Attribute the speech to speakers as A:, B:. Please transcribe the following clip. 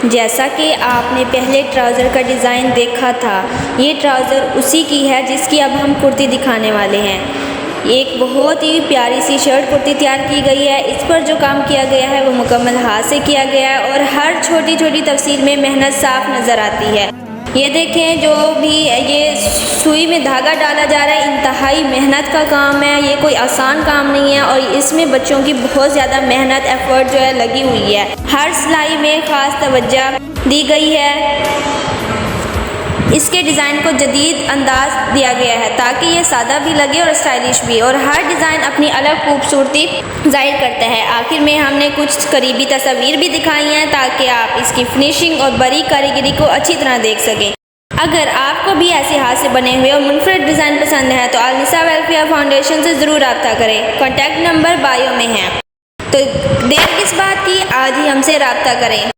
A: जैसा कि आपने पहले ट्राउज़र का डिज़ाइन देखा था, ये ट्राउज़र उसी की है जिसकी अब हम कुर्ती दिखाने वाले हैं। एक बहुत ही प्यारी सी शर्ट कुर्ती तैयार की गई है। इस पर जो काम किया गया है वो मुकम्मल हाथ से किया गया है और हर छोटी छोटी तफसील में मेहनत साफ नज़र आती है। ये देखें, जो भी ये सुई में धागा डाला जा रहा है, इंतहाई मेहनत का काम है। ये कोई आसान काम नहीं है और इसमें बच्चों की बहुत ज़्यादा मेहनत एफर्ट जो है लगी हुई है। हर सिलाई में ख़ास तवज्जो दी गई है। इसके डिज़ाइन को जदीद अंदाज दिया गया है ताकि ये सादा भी लगे और स्टाइलिश भी, और हर डिज़ाइन अपनी अलग खूबसूरती जाहिर करता है। आखिर में हमने कुछ करीबी तस्वीर भी दिखाई हैं ताकि आप इसकी फिनिशिंग और बारीक कारीगरी को अच्छी तरह देख सकें। अगर आपको भी ऐसे हाथ से बने हुए और मुनफरद डिज़ाइन पसंद है तो अल-निसा वेलफेयर फाउंडेशन से ज़रूर रब्ता करें। कॉन्टैक्ट नंबर बायो में है। तो देर किस बात की, आज ही हमसे रब्ता करें।